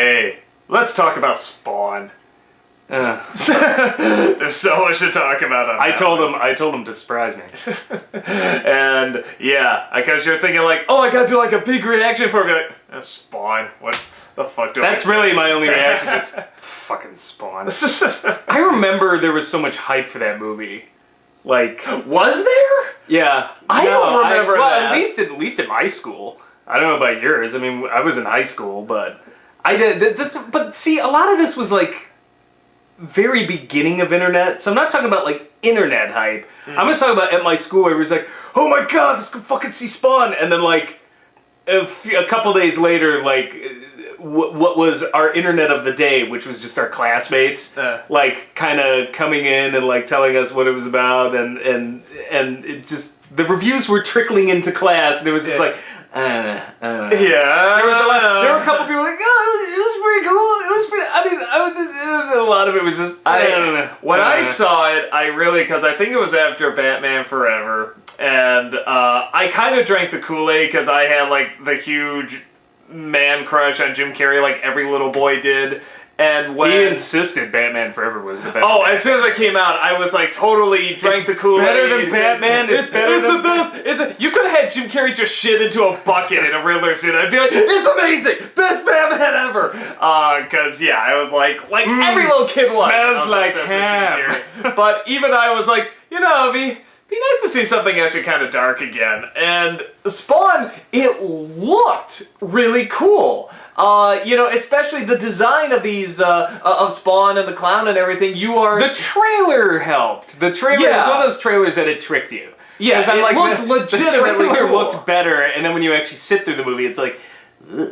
Hey, let's talk about Spawn. There's so much to talk about on I told him to surprise me. And yeah, because you're thinking like, oh, I gotta do like a big reaction for me. Like, Spawn, what the fuck do That's really my only reaction, just fucking Spawn. I remember there was so much hype for that movie. Like, was there? Yeah. I don't remember that. At least in my school. I don't know about yours. I mean, I was in high school, but I did. But see, a lot of this was like very beginning of internet. So I'm not talking about like internet hype. I'm just talking about at my school where it was like, oh my god, let's go fucking see Spawn. And then like a couple days later, like what was our internet of the day, which was just our classmates, like kind of coming in and like telling us what it was about, and it just, the reviews were trickling into class, and it was just like, yeah. There were a couple people like, oh, it was pretty cool. It was pretty. A lot of it was just. I don't know. When I saw it, I really, because I think it was after Batman Forever, and I kind of drank the Kool-Aid because I had like the huge man crush on Jim Carrey, like every little boy did. And when he insisted Batman Forever was the best. Oh, as soon as it came out, I was like totally drank the Kool-Aid. Better than Batman. It's the best. You could have had Jim Carrey just shit into a bucket in a Riddler suit. I'd be like, it's amazing, best Batman ever. Because yeah, I was like every little kid smells like ham. But even I was like, you know, it'd be nice to see something actually kind of dark again. And Spawn, it looked really cool. You know, especially the design of these, of Spawn and the clown and everything. The trailer helped. The trailer was one of those trailers that had tricked you. Yeah, it like, looked legitimately the trailer cool. looked better, and then when you actually sit through the movie, it's like, ugh.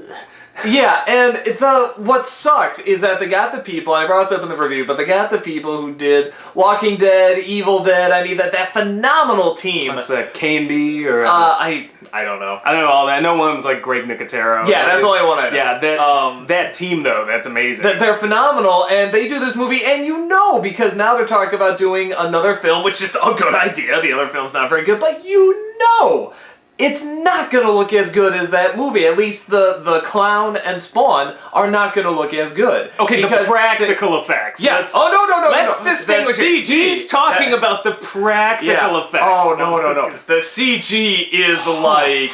Yeah, and what sucked is that they got the people, and I brought this up in the review, but they got the people who did Walking Dead, Evil Dead. I mean, that phenomenal team. What's that, K&B or? I don't know. I don't know all that. I know one was like Greg Nicotero. Yeah, that's the only one I know. Yeah, that team though, that's amazing. They're phenomenal, and they do this movie, and you know, because now they're talking about doing another film, which is a good idea. The other film's not very good, but you know, it's not going to look as good as that movie. At least the clown and Spawn are not going to look as good. Okay, the practical effects. Yeah. Let's distinguish it. He's talking about the practical effects. Oh, no. The CG is like...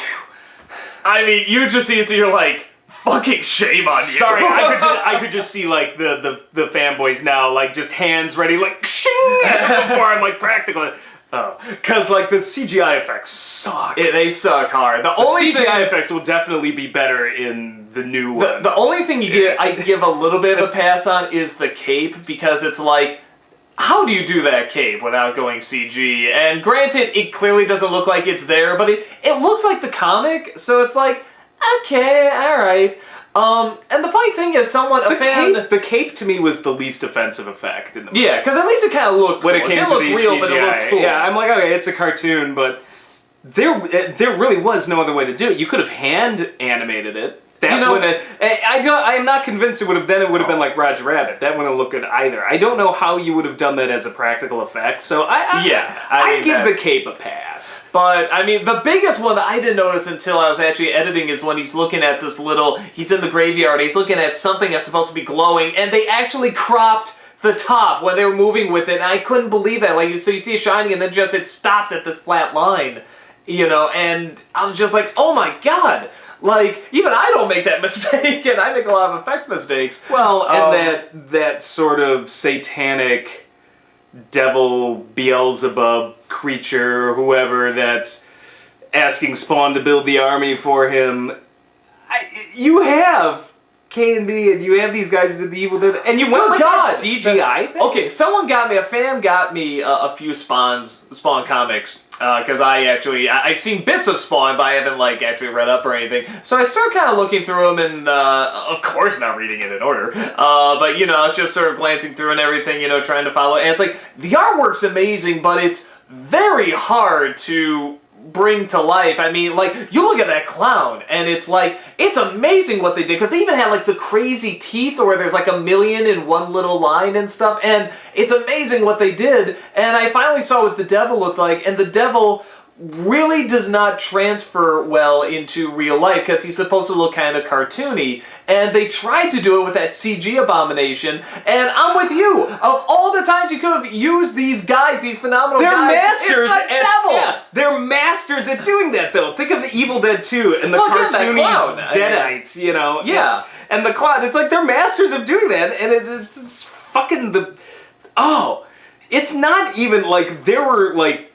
I mean, you just see it, so you're like, fucking shame on you. Sorry, I could just see like the fanboys now, like just hands ready, like shing, before I'm like practical. Oh, because like the CGI effects suck. They suck hard. The CGI effects will definitely be better in the new one. The only thing I give a little bit of a pass on is the cape, because it's like, how do you do that cape without going CG? And granted, it clearly doesn't look like it's there, but it looks like the comic, so it's like, okay, alright. And the funny thing is, the cape to me was the least offensive effect in the movie. Yeah, because at least it kind of looked cool. When it came to the real, CGI. but it looked cool. Yeah, I'm like, okay, it's a cartoon, but there really was no other way to do it. You could have hand animated it. I am not convinced it would have been like Roger Rabbit. That wouldn't look good either. I don't know how you would have done that as a practical effect, so I give the cape a pass. But, I mean, the biggest one that I didn't notice until I was actually editing is when he's looking at this he's in the graveyard, he's looking at something that's supposed to be glowing, and they actually cropped the top when they were moving with it, and I couldn't believe that. Like, so you see it shining, and then it stops at this flat line, you know, and I was just like, oh my god! Like, even I don't make that mistake, and I make a lot of effects mistakes. Well, and that sort of satanic devil Beelzebub creature or whoever that's asking Spawn to build the army for him. You have K&B, and you have these guys who did the Evil Dead, and you went with that CGI thing? Okay, a fan got me a few Spawn comics, because I've seen bits of Spawn, but I haven't like actually read up or anything. So I started kind of looking through them, and of course not reading it in order, but you know, I was just sort of glancing through and everything, you know, trying to follow. And it's like, the artwork's amazing, but it's very hard to bring to life. I mean, like, you look at that clown, and it's like, it's amazing what they did, because they even had like the crazy teeth where there's like 1,000,000 in one little line and stuff, and it's amazing what they did. And I finally saw what the devil looked like, and the devil really does not transfer well into real life because he's supposed to look kind of cartoony, and they tried to do it with that CG abomination, and I'm with you. Of all the times you could have used these guys, these phenomenal They're guys, masters it's the at devil. yeah, they're masters at doing that though. Think of the Evil Dead 2 and the Well, again, that clown, cartoonies Deadites, you know. Yeah. And the clown, it's like they're masters of doing that, and it's fucking it's not even like there were like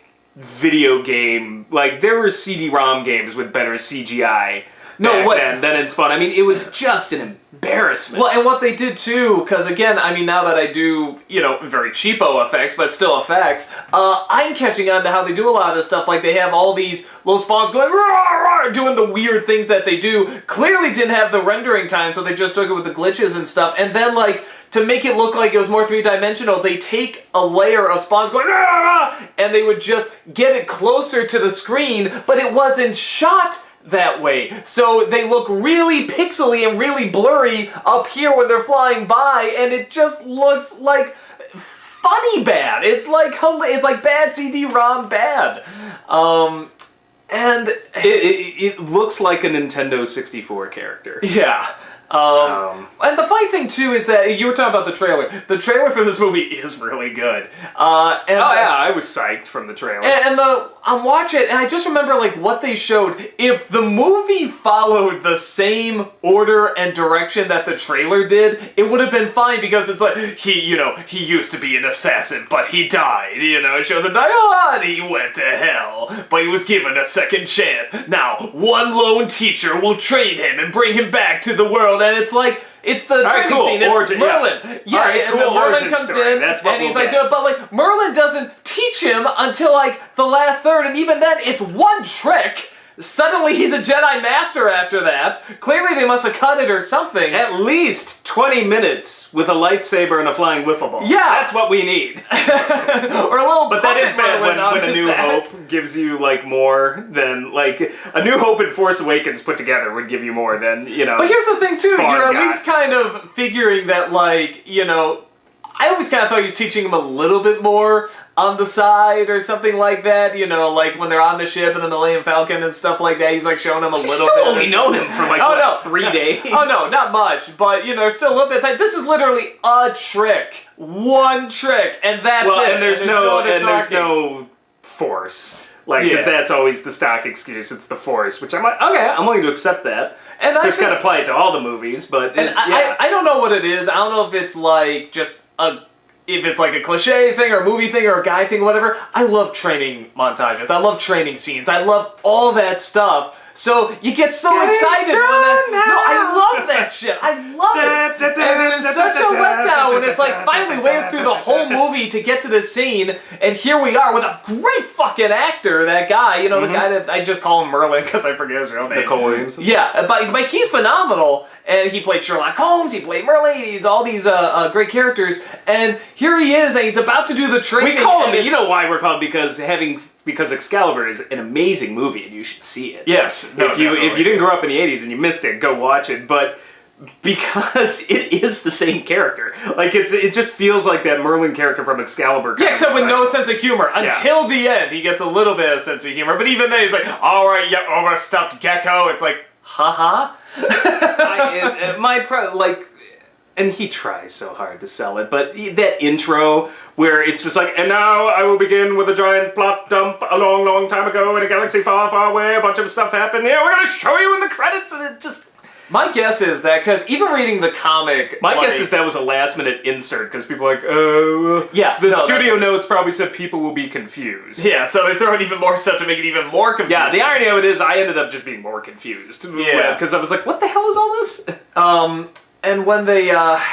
there were CD-ROM games with better CGI than in Spawn. I mean, it was just an embarrassment. Well, and what they did too, because again, I mean, now that I do, very cheapo effects, but still effects, I'm catching on to how they do a lot of this stuff. Like, they have all these little spawns going, "Roar, roar," doing the weird things that they do. Clearly didn't have the rendering time, so they just took it with the glitches and stuff. And then, like, to make it look like it was more three-dimensional, they take a layer of spawns going, "Roar," and they would just get it closer to the screen, but it wasn't shot that way. So they look really pixely and really blurry up here when they're flying by, and it just looks like funny bad. It's like bad CD-ROM bad. And it looks like a Nintendo 64 character. Yeah. And the funny thing too is that you were talking about the trailer. The trailer for this movie is really good. I was psyched from the trailer. I'm watching it, and I just remember like what they showed. If the movie followed the same order and direction that the trailer did, it would have been fine because it's like he used to be an assassin, but he died. It shows him die, and he went to hell, but he was given a second chance. Now, one lone teacher will train him and bring him back to the world. And it's like, it's the training scene, it's origin, Merlin. Yeah, right, and cool. Merlin comes story. in, That's what and he's we'll like, get. but like, Merlin doesn't teach him until like the last third, and even then, it's one trick. Suddenly he's a Jedi Master after that. Clearly they must have cut it or something. At least 20 minutes with a lightsaber and a flying wiffle ball. Yeah. That's what we need. Or a little But that is bad when A New that. Hope gives you, like, more than, like, A New Hope and Force Awakens put together would give you more than, But here's the thing, too. Spawn You're at got. least kind of figuring that, like, I always kind of thought he was teaching him a little bit more on the side or something like that. Like when they're on the ship and the Millennium Falcon and stuff like that. He's like showing him a little bit. Still only known him for like 3 days. Oh no, not much. But still a little bit of time. This is literally a trick, one trick, and that's it. And there's no force. Because that's always the stock excuse. It's the Force, which I'm like, okay, I'm willing to accept that. And I just gotta apply it to all the movies, but I don't know what it is. I don't know if it's like just if it's like a cliche thing or a movie thing or a guy thing or whatever. I love training montages. I love training scenes. I love all that stuff. So you get so excited when I love that shit. I love it. And it is such a letdown when it's like finally waited through the whole movie to get to this scene, and here we are with a great fucking actor, that guy, the guy that I just call him Merlin because I forget his real name. Nicole Williams. Yeah, but he's phenomenal, and he played Sherlock Holmes, he played Merlin, he's all these great characters, and here he is, and he's about to do the training. We call him, you know why we're called because Excalibur is an amazing movie and you should see it. Yes. If you didn't grow up in the 80s and you missed it, go watch it. But because it is the same character. Like, it just feels like that Merlin character from Excalibur. Yeah, except with no sense of humor. Until the end, he gets a little bit of sense of humor. But even then, he's like, all right, yeah, overstuffed gecko. It's like, haha. And he tries so hard to sell it, but that intro where it's just like, and now I will begin with a giant plot dump a long, long time ago in a galaxy far, far away, a bunch of stuff happened, yeah, we're gonna show you in the credits, and it just... My guess is that, because even reading the comic... My guess is that was a last-minute insert, because people are like, oh... Yeah. The studio notes probably said people will be confused. Yeah, so they throw in even more stuff to make it even more confusing. Yeah, the irony of it is I ended up just being more confused. Yeah. Because I was like, what the hell is all this? And when they,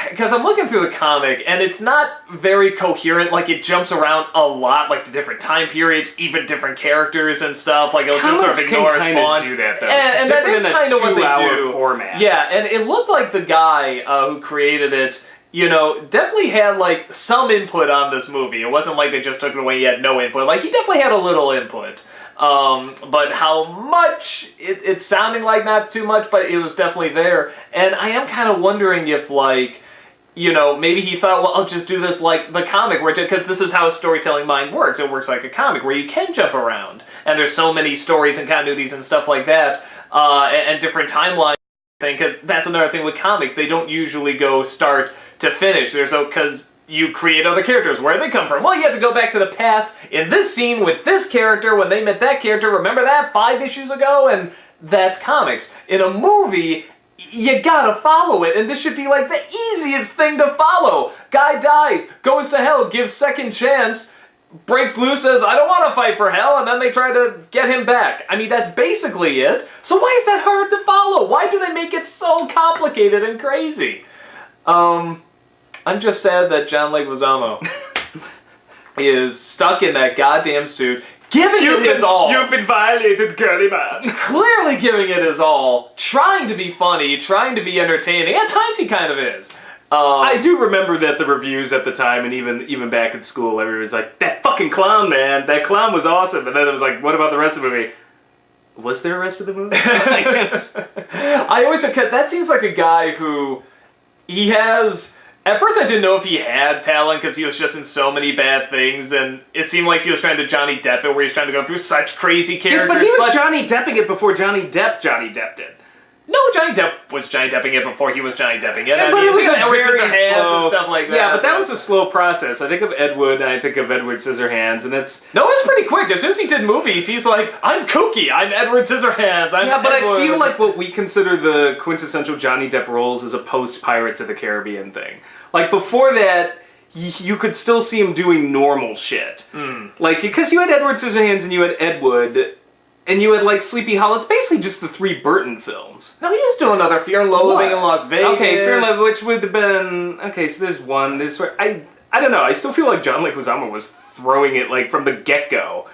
because I'm looking through the comic, and it's not very coherent, like it jumps around a lot, like to different time periods, even different characters and stuff, like it'll just sort of ignore Spawn. Comics can kind of do that, though. And that is kind of what they do. Format. Yeah, and it looked like the guy who created it, definitely had, like, some input on this movie. It wasn't like they just took it away, he had no input. Like, he definitely had a little input. But how much, it's sounding like not too much, but it was definitely there. And I am kind of wondering if, like, maybe he thought, well, I'll just do this like the comic, because this is how a storytelling mind works. It works like a comic, where you can jump around, and there's so many stories and continuities and stuff like that, and different timelines. Because that's another thing with comics. They don't usually go start to finish. Because you create other characters. Where do they come from? Well, you have to go back to the past in this scene with this character when they met that character. Remember that 5 issues ago? And that's comics. In a movie, you gotta follow it, and this should be like the easiest thing to follow. Guy dies, goes to hell, gives second chance, breaks loose, says, I don't want to fight for hell, and then they try to get him back. I mean, that's basically it. So why is that hard to follow? Why do they make it so complicated and crazy? I'm just sad that John Leguizamo is stuck in that goddamn suit, giving it his all. You've been violated, girly man. Clearly giving it his all, trying to be funny, trying to be entertaining. At times he kind of is. I do remember that the reviews at the time, and even back in school, everyone was like, that fucking clown, man, that clown was awesome. And then it was like, what about the rest of the movie? Was there a rest of the movie? I always, that seems like a guy who, he has... At first I didn't know if he had talent because he was just in so many bad things, and it seemed like he was trying to Johnny Depp it, where he's trying to go through such crazy characters. Yes, but he was Johnny Depping it before Johnny Depped it. No, Johnny Depp was Johnny Depping it before he was Johnny Depping it. Yeah, but it was a Edward very Scissorhands slow... and stuff like that. Yeah, but that was a slow process. I think of Ed Wood, and I think of Edward Scissorhands, and it's... No, it's pretty quick. As soon as he did movies, he's like, I'm kooky, I'm Edward Scissorhands, I'm Yeah, but Edward. I feel like what we consider the quintessential Johnny Depp roles is a post-Pirates of the Caribbean thing. Like, before that, you could still see him doing normal shit. Like, because you had Edward Scissorhands and you had Ed Wood, and you had, like, Sleepy Hollow. It's basically just the 3 Burton films. No, he was doing another Fear and Loathing in Las Vegas. Okay, Fear and Loathing, which would have been... Okay, so there's one, there's... I don't know, I still feel like John Leguizamo was throwing it, like, from the get-go.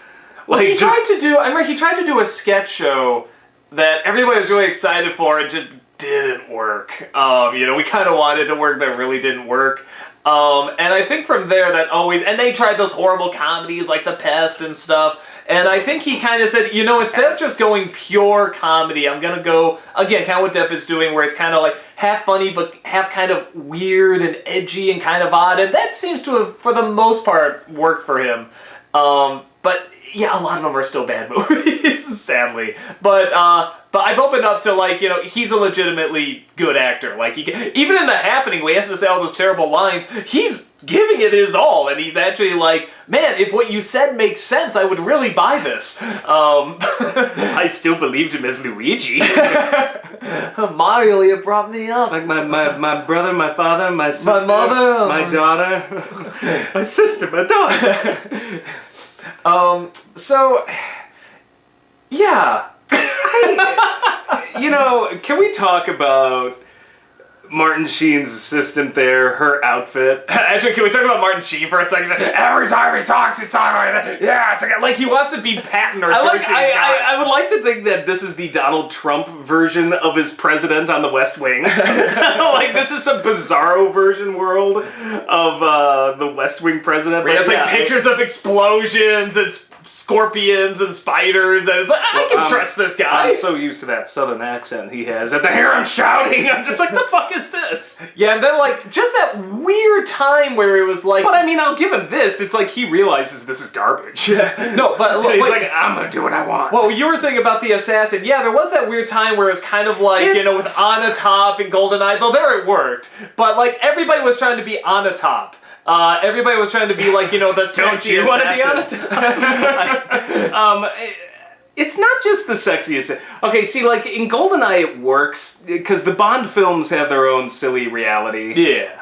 Well, Like, he tried to do a sketch show that everybody was really excited for, and just didn't work. We kind of wanted it to work, but it really didn't work. And I think from there that always... And they tried those horrible comedies like The Pest and stuff. And I think he kind of said, instead of just going pure comedy, I'm going to go, again, kind of what Depp is doing, where it's kind of like half funny, but half kind of weird and edgy and kind of odd. And that seems to have, for the most part, worked for him. But yeah, a lot of them are still bad movies, sadly. But I've opened up to, like, he's a legitimately good actor. Like, even in The Happening, where he has to say all those terrible lines, he's giving it his all, and he's actually like, man, if what you said makes sense, I would really buy this. I still believed him as Luigi. Mario, you brought me up. Like my brother, my father, my sister, my mother, my daughter, my sister, my daughter. So, yeah. Can we talk about Martin Sheen's assistant there, her outfit? Actually, can we talk about Martin Sheen for a second? Every time he talks like that. Yeah, like he wants to be Patton or Tracy Scott. I would like to think that this is the Donald Trump version of his president on the West Wing. Like, this is some bizarro version world of the West Wing president. Where he has like pictures of explosions and scorpions and spiders, and it's like, I can trust this guy. I'm so used to that southern accent he has. At the hear him shouting, I'm just like, the fuck is this? Yeah, and then like just that weird time where it was like, but I mean, I'll give him this. It's like he realizes this is garbage. No, but he's like, I'm gonna do what I want. Well, you were saying about the assassin. Yeah, there was that weird time where it was kind of like, with On a Top and GoldenEye. Though there it worked, but like everybody was trying to be on a top. Everybody was trying to be like, the sexy Don't you assassin. want to be on a top? It's not just the sexiest. Okay, see, like, in GoldenEye it works, because the Bond films have their own silly reality. Yeah.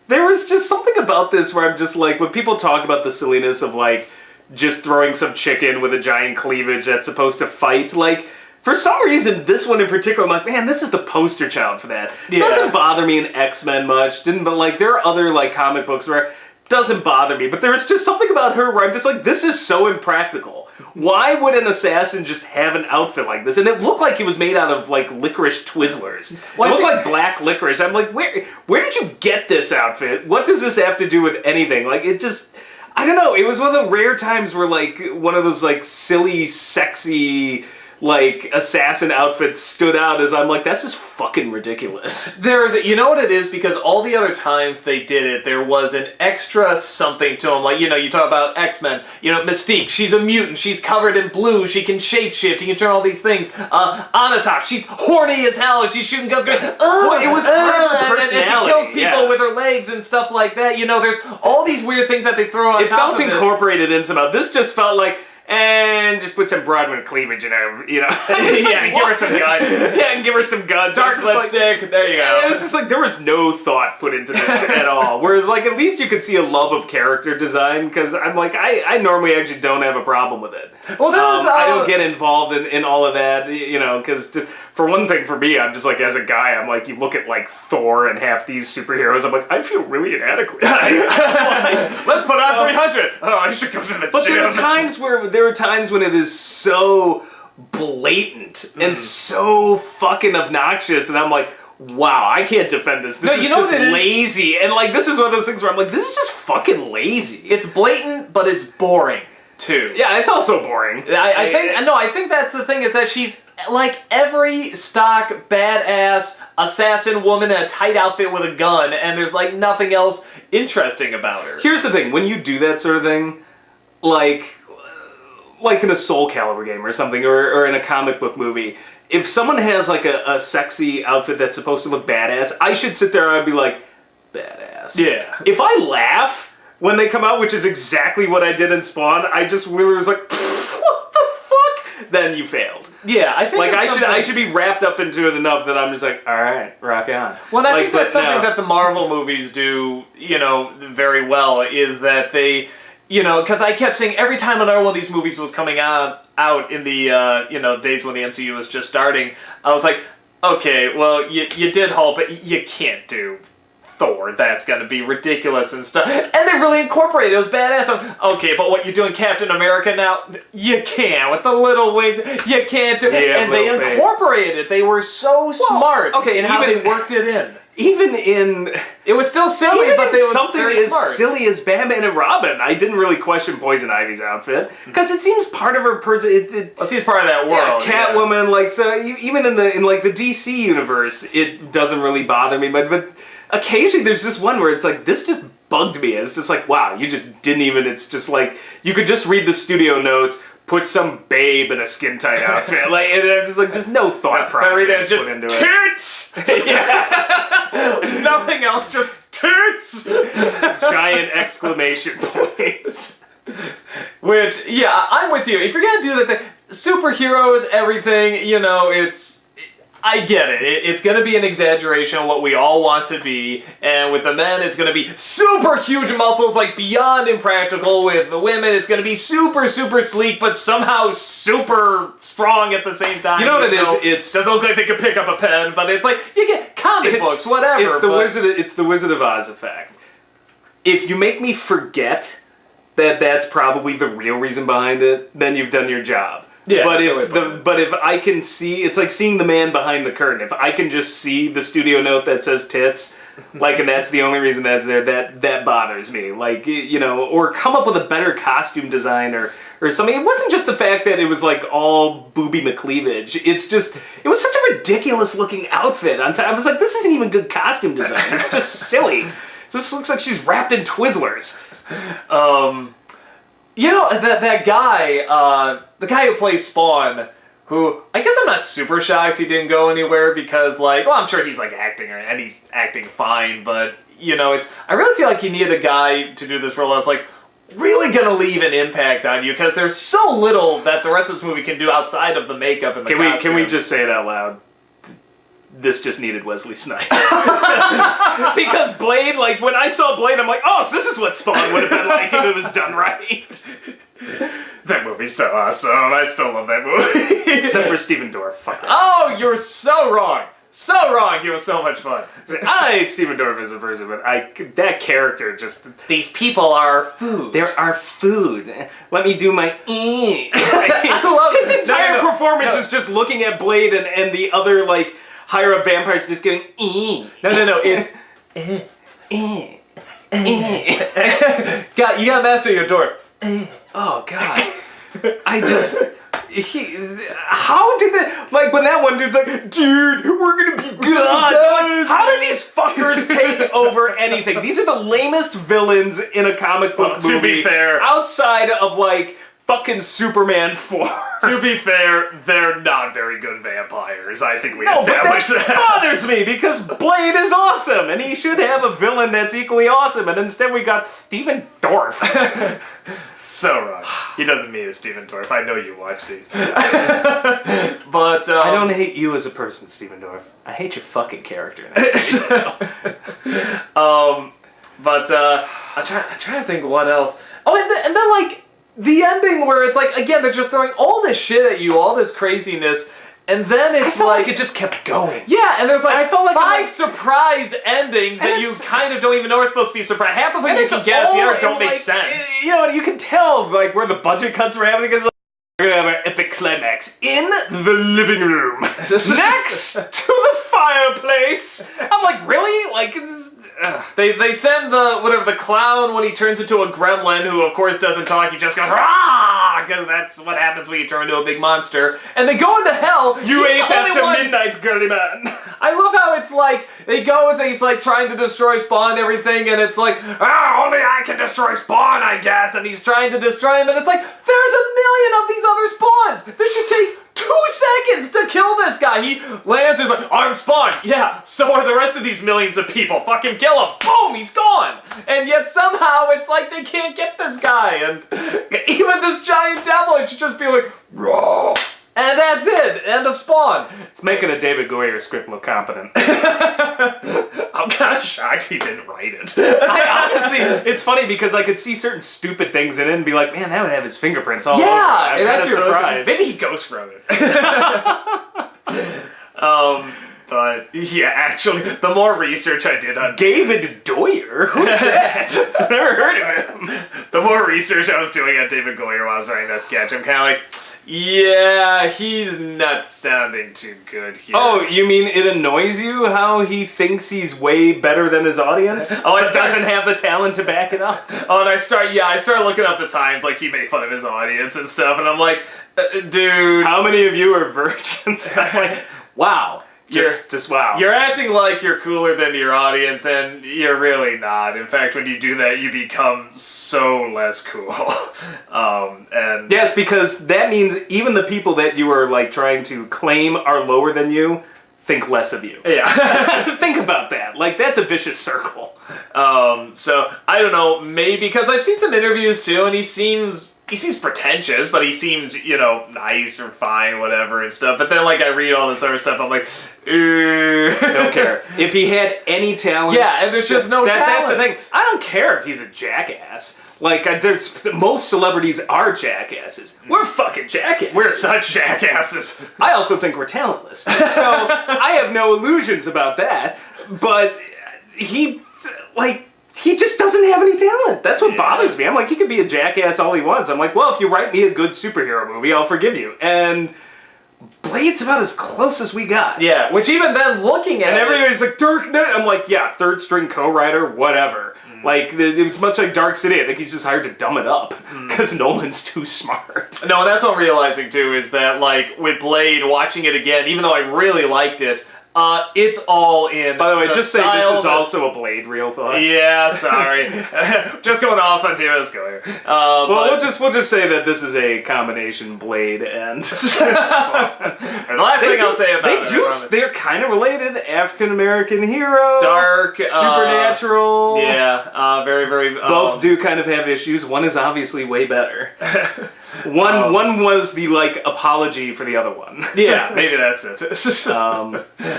There was just something about this where I'm just like, when people talk about the silliness of, like, just throwing some chicken with a giant cleavage that's supposed to fight, like... For some reason, this one in particular, I'm like, man, this is the poster child for that. Yeah. It doesn't bother me in X-Men much, but like, there are other like comic books where it doesn't bother me, but there was just something about her where I'm just like, this is so impractical. Why would an assassin just have an outfit like this? And it looked like it was made out of like licorice Twizzlers. Well, it looked like black licorice. I'm like, where did you get this outfit? What does this have to do with anything? Like, it just... I don't know, it was one of the rare times where like, one of those like silly, sexy... like assassin outfits stood out as I'm like, that's just fucking ridiculous. You know what it is? Because all the other times they did it, there was an extra something to them. Like, you know, you talk about X-Men, you know, Mystique, she's a mutant, she's covered in blue, she can shapeshift, she can turn all these things. Onatopp, she's horny as hell, she's shooting guns going, well, it was part of her personality. And she kills people with her legs and stuff like that. You know, there's all these weird things that they throw on it top felt of incorporated in somehow. This just felt like, and just put some Broadway cleavage in her, you know. Yeah, and give her some guns. Yeah, and give her some guns. Dark lipstick, there you go. It was just like, there was no thought put into this at all. Whereas, like, at least you could see a love of character design, because I'm like, I normally actually don't have a problem with it. Well, there was, I don't get involved in all of that, you know, because for one thing, for me, I'm just like, as a guy, I'm like, you look at, like, Thor and half these superheroes, I'm like, I feel really inadequate. Let's put on 300. Oh, I should go to the gym. But there are times when it is so blatant and so fucking obnoxious, and I'm like, wow, I can't defend this. This is just lazy. And like, this is one of those things where I'm like, this is just fucking lazy. It's blatant, but it's boring too. Yeah, it's also boring. I think that's the thing, is that she's like every stock badass assassin woman in a tight outfit with a gun, and there's like nothing else interesting about her. Here's the thing, when you do that sort of thing, like in a Soul Calibur game or something, or in a comic book movie, if someone has like a sexy outfit that's supposed to look badass, I should sit there and I'd be like, badass. Yeah. If I laugh when they come out, which is exactly what I did in Spawn, I just really was like, what the fuck? Then you failed. Yeah, I think like I should be wrapped up into it enough that I'm just like, all right, rock on. Well, and I think that's something that the Marvel movies do, you know, very well, is that they, you know, because I kept saying every time another one of these movies was coming out in the you know, days when the MCU was just starting, I was like, okay, well, you did Hulk, but you can't do Thor. That's gonna be ridiculous and stuff. And they really incorporated it. It was badass. Okay, but what you're doing, Captain America now, you can't with the little wings. You can't do. Yeah, and they incorporated it. They were so smart. Okay, in how they worked it in. Even in... It was still silly, but they were something very as smart. silly as Batman and Robin, I didn't really question Poison Ivy's outfit, because it seems part of her person. Well, she's part of that world. Yeah, Catwoman, like, so even in like the DC universe, it doesn't really bother me, but occasionally there's this one where it's like, this just bugged me. It's just like, wow, you just didn't even, it's just like, you could just read the studio notes, put some babe in a skin tight outfit, like, and I'm just like, just no thought process just put into tits! Yeah. Nothing else, just tits! Giant exclamation points. Which, yeah, I'm with you. If you're gonna do that thing, superheroes, everything, you know, I get it. It's going to be an exaggeration of what we all want to be, and with the men, it's going to be super huge muscles, like beyond impractical. With the women, it's going to be super, super sleek, but somehow super strong at the same time. You know what it is? It doesn't look like they could pick up a pen, but it's like, you get comic books, whatever. It's the Wizard of Oz effect. If you make me forget that that's probably the real reason behind it, then you've done your job. Yeah, but if I can see, it's like seeing the man behind the curtain. If I can just see the studio note that says tits, like, and that's the only reason that's there, that bothers me. Like, you know, or come up with a better costume design or something. It wasn't just the fact that it was like all booby McCleavage. It's just, it was such a ridiculous looking outfit. I was like, this isn't even good costume design. It's just silly. This looks like she's wrapped in Twizzlers. You know, that guy, the guy who plays Spawn, who, I guess I'm not super shocked he didn't go anywhere, because, like, well, I'm sure he's, like, acting, and he's acting fine, but, you know, I really feel like you needed a guy to do this role that's, like, really gonna leave an impact on you, because there's so little that the rest of this movie can do outside of the makeup and the costumes. Can we just say it out loud? This just needed Wesley Snipes. Because Blade, like, when I saw Blade, I'm like, oh, so this is what Spawn would have been like if it was done right. That movie's so awesome. I still love that movie. Except for Stephen Dorff. Fuck that. Oh, you're so wrong. So wrong. He was so much fun. I hate Stephen Dorff as a person, but that character just... These people are food. There are food. Let me do my I love his entire performance is just looking at Blade and the other, like, higher up vampires just going, No, it's... God, you gotta master your Dorff. Oh, God. I just... How did that, like, when that one dude's like, dude, we're gonna be gods. I'm like, how did these fuckers take over anything? These are the lamest villains in a comic book movie. To be fair. Outside of, like, fucking Superman 4. To be fair, they're not very good vampires. I think we No, but established that that. bothers me because Blade is awesome and he should have a villain that's equally awesome, and instead we got Steven Dorff. So wrong. He doesn't mean it's Steven Dorff. I know you watch these. But I don't hate you as a person, Steven Dorff. I hate your fucking character. But I'm trying to think what else. Oh, and then like the ending where it's like, again, they're just throwing all this shit at you, all this craziness, and then I it's felt like it just kept going. yeah, and there's like I felt like 5 surprise endings that you kind of don't even know are supposed to be surprise. Half of them you can guess, the others don't make sense. You know, you can tell like where the budget cuts were happening. Because like, we're gonna have our epic climax in the living room next to the fireplace. I'm like, really? Like. They send the clown when he turns into a gremlin, who of course doesn't talk, he just goes rah, because that's what happens when you turn into a big monster. And they go into hell. You ate after midnight, girly man. I love how it's like they go and he's like trying to destroy Spawn and everything, and it's like, only I can destroy Spawn, I guess. And he's trying to destroy him, and it's like, there's a million of these other Spawns. This should take 2 seconds to kill this guy. He lands, he's like, I'm Spawn. Yeah, so are the rest of these millions of people. Fucking kill him. Boom, he's gone. And yet somehow it's like they can't get this guy. And even this giant devil, it should just be like, raw. And that's it. End of Spawn. It's making a David Goyer script look competent. I'm kind of shocked he didn't write it. I honestly, it's funny because I could see certain stupid things in it and be like, man, that would have his fingerprints all over it. I'm kind of surprised. Maybe he ghost wrote it. But yeah, actually, the more research I did on David Goyer? Who's that? I've never heard of him. The more research I was doing on David Goyer while I was writing that sketch, I'm kind of like, yeah, he's not sounding too good here. Oh, you mean it annoys you how he thinks he's way better than his audience? But doesn't have the talent to back it up? Oh, and I started looking up the times like he made fun of his audience and stuff, and I'm like, dude. How many of you are virgins? I'm like, wow. Just wow. You're acting like you're cooler than your audience, and you're really not. In fact, when you do that, you become so less cool. And yes, because that means even the people that you are like trying to claim are lower than you think less of you. Yeah. Think about that. Like, that's a vicious circle. So I don't know, maybe because I've seen some interviews too, and he seems pretentious, but he seems, nice or fine, whatever and stuff. But then like I read all this other stuff, I'm like, don't care. If he had any talent, yeah, and there's just no talent. That's the thing. I don't care if he's a jackass. Like, most celebrities are jackasses. We're fucking jackasses. We're such jackasses. I also think we're talentless. So I have no illusions about that. But he just doesn't have any talent. That's what bothers me. I'm like, he could be a jackass all he wants. I'm like, well, if you write me a good superhero movie, I'll forgive you. And Blade's about as close as we got. Yeah, which even then, looking at and everybody's like, Dark Knight. I'm like, yeah, 3rd string co-writer, whatever. Like, it's much like Dark City. I think he's just hired to dumb it up because Nolan's too smart. No, and that's what I'm realizing too, is that like with Blade, watching it again, even though I really liked it, it's all in. By the way, just say this is also a Blade Real Thoughts. Yeah, sorry. Just going off on David's Goyer. Well, we'll just say that this is a combination Blade and Spawn. And the last thing I'll say about it, they're kind of related. African American hero, dark, supernatural. Yeah, very, very. Both do kind of have issues. One is obviously way better. One was the like apology for the other one. Yeah, maybe that's it.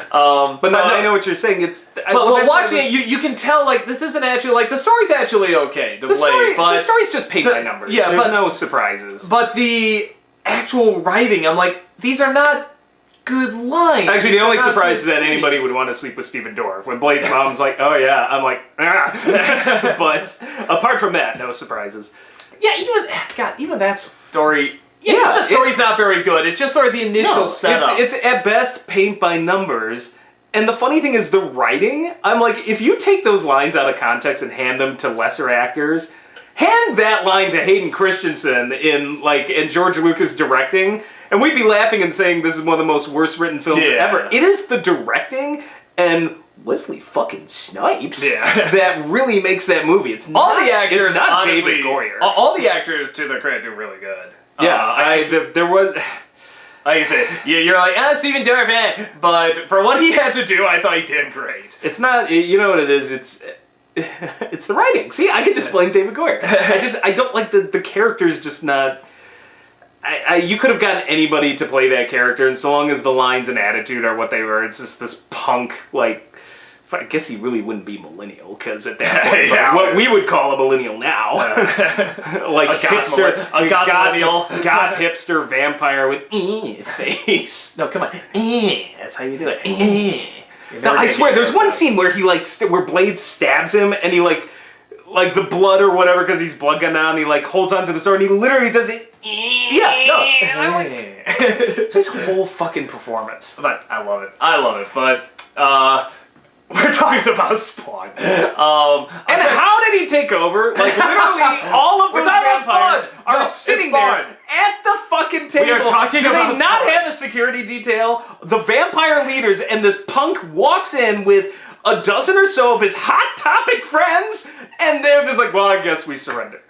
But no, I know what you're saying. But watching it, you can tell like this isn't actually like the story's actually okay. The story's just paint by numbers. Yeah, there's no surprises. But the actual writing, I'm like, these are not good lines. Actually, the only surprise is that anybody would want to sleep with Steven Dorff. When Blade's mom's like, oh yeah, I'm like, ah. But apart from that, no surprises. Yeah, even that story. Yeah, the story's not very good. It's just sort of the initial setup. It's at best paint by numbers. And the funny thing is the writing. I'm like, if you take those lines out of context and hand them to lesser actors, hand that line to Hayden Christensen in George Lucas directing, and we'd be laughing and saying this is one of the most worst written films ever. It is the directing and Wesley fucking Snipes that really makes that movie. It's all not, the actors. It's not honestly, David Goyer. All the actors, to their credit, do really good. Yeah, there was. Like I said, you're like, Stephen Dorff, but for what he had to do, I thought he did great. It's not. You know what it is? It's the writing. See, I could just blame David Goyer. I don't like the character's just not. You could have gotten anybody to play that character, and so long as the lines and attitude are what they were, it's just this punk, like, I guess he really wouldn't be millennial, because at that point, what we would call a millennial now, like a hipster, goth hipster vampire with face. No, come on, that's how you do it. No, I swear, there's one scene where he where Blade stabs him, and he like the blood or whatever, because he's blood gun now, and he like holds onto the sword, and he literally does it. And I'm like, it's his whole fucking performance. But I love it. But we're talking about Spawn. And how did he take over? Like, literally, all of those vampires are sitting there at the fucking table. We are talking Do about they not Spawn. have a security detail? The vampire leaders, and this punk walks in with a dozen or so of his Hot Topic friends, and they're just like, well, I guess we surrender.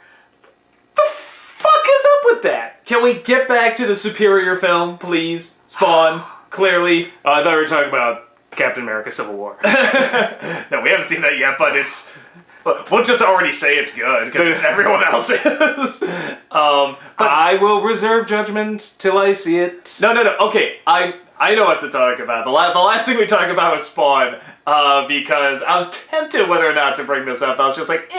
The fuck is up with that? Can we get back to the superior film, please? Spawn, clearly. I thought we were talking about Captain America: Civil War. No, we haven't seen that yet, but it's. We'll just already say it's good because everyone else is. But I will reserve judgment till I see it. No. Okay, I know what to talk about. The last thing we talked about was Spawn, because I was tempted whether or not to bring this up. I was just like,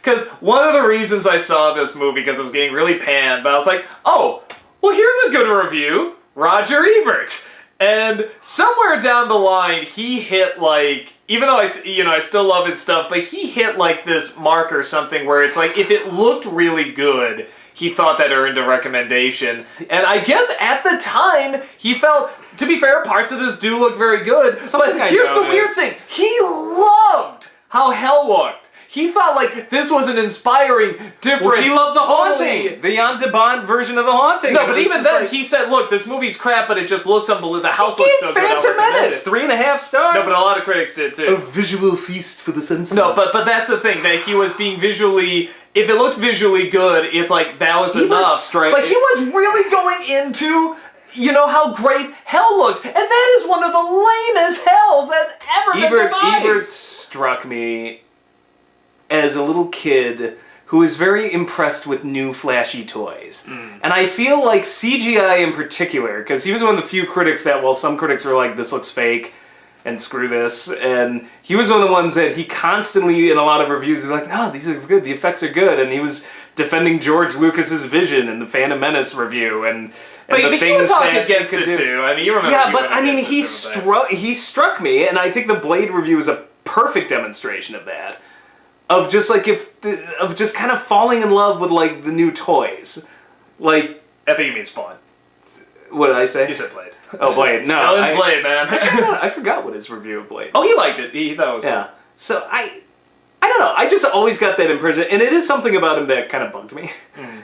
because one of the reasons I saw this movie, because it was getting really panned, but I was like, oh, well, here's a good review, Roger Ebert. And somewhere down the line, he hit like, even though I still love his stuff, but he hit like this mark or something where it's like, if it looked really good, he thought that earned a recommendation. And I guess at the time, he felt, to be fair, parts of this do look very good. But here's the weird thing. He loved how Hell looked. He thought, like, this was an inspiring, different... Well, he loved The Haunting! The Jan de Bont version of The Haunting. No, but even then, he said, look, this movie's crap, but it just looks unbelievable. The house looks so good. Phantom Menace! 3.5 stars! No, but a lot of critics did, too. A visual feast for the senses. No, but that's the thing, that he was being visually... If it looked visually good, it's like, that was enough. But he was really going into... You know how great Hell looked, and that is one of the lamest Hells that's ever been devised. Ebert struck me as a little kid who was very impressed with new flashy toys. And I feel like CGI in particular, because he was one of the few critics that, well, some critics were like, this looks fake, and screw this, and he was one of the ones that he constantly, in a lot of reviews, was like, no, these are good, the effects are good, and he was defending George Lucas's vision in the Phantom Menace review, and the he would talk against it too. I mean, you remember. Yeah, but I mean, he struck me, and I think the Blade review is a perfect demonstration of that. Of just like of just kind of falling in love with like the new toys, like I think you mean Spawn. What did I say? You said Blade. Oh, Blade. No, Blade, man. I forgot what his review of Blade. Oh, he liked it. He thought it was good. So I don't know. I just always got that impression, and it is something about him that kind of bugged me.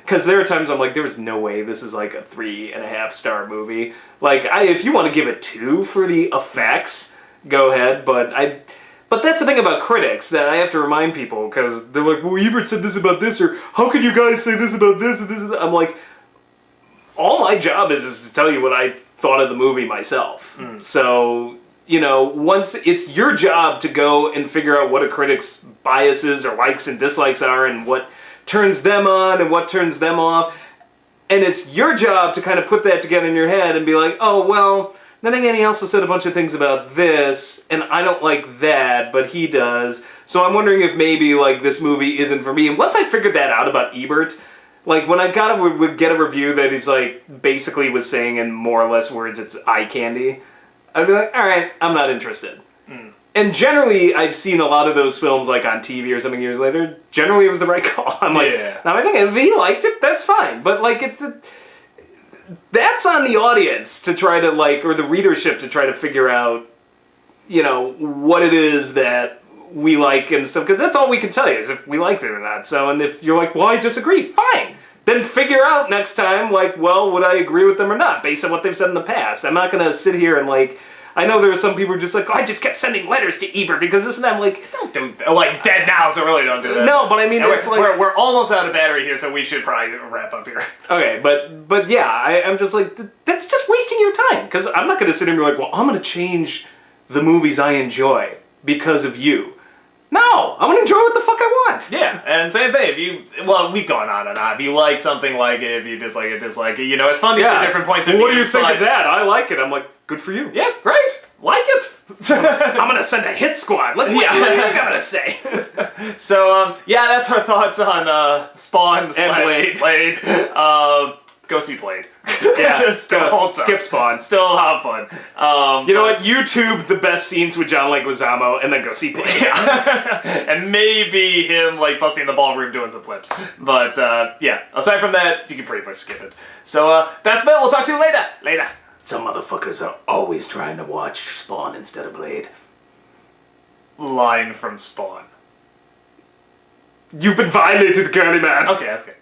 Because there are times I'm like, there was no way this is like a 3.5 star movie. Like, if you want to give it 2 for the effects, go ahead. But that's the thing about critics that I have to remind people, because they're like, well, Ebert said this about this, or how can you guys say this about this and this and that? I'm like, all my job is to tell you what I thought of the movie myself. So, you know, once it's your job to go and figure out what a critic's biases or likes and dislikes are and what turns them on and what turns them off. And it's your job to kind of put that together in your head and be like, oh, well, Nanny also said a bunch of things about this, and I don't like that, but he does. So I'm wondering if maybe, like, this movie isn't for me. And once I figured that out about Ebert, like, when I would get a review that he's, like, basically was saying in more or less words it's eye candy, I'd be like, all right, I'm not interested. And generally, I've seen a lot of those films, like, on TV or something years later. Generally, it was the right call. I'm like, now I think if he liked it, that's fine. But, like, that's on the audience to try to, like, or the readership to try to figure out, you know, what it is that we like and stuff. Because that's all we can tell you is if we liked it or not. So, and if you're like, well, I disagree, fine. then figure out next time, like, well, would I agree with them or not, based on what they've said in the past. I'm not going to sit here and, like, I know there are some people who are just like, oh, I just kept sending letters to Ebert because this and that. I'm like, don't do that. Like, dead now, so really don't do that. No, but I mean, it's we're almost out of battery here, so we should probably wrap up here. Okay, but yeah, I'm just like, that's just wasting your time. Because I'm not going to sit here and be like, well, I'm going to change the movies I enjoy because of you. No, I'm going to enjoy what the fuck I want. Yeah, and same thing. We've gone on and on. If you like something, like it. If you dislike it, dislike it. You know, it's fun to hear different points of view. What do you think of that? I like it. I'm like, good for you. Yeah, great. Like it. I'm going to send a hit squad. What do you think I'm going to say? So, that's our thoughts on Spawn / Blade. Go see Blade. Yeah, skip Spawn. Still have fun. You know what? YouTube the best scenes with John Leguizamo, and then go see Blade. Yeah. And maybe him like busting in the ballroom doing some flips. But aside from that, you can pretty much skip it. So that's Bill. We'll talk to you later. Later. Some motherfuckers are always trying to watch Spawn instead of Blade. Line from Spawn. You've been violated, girly man. Okay, that's good.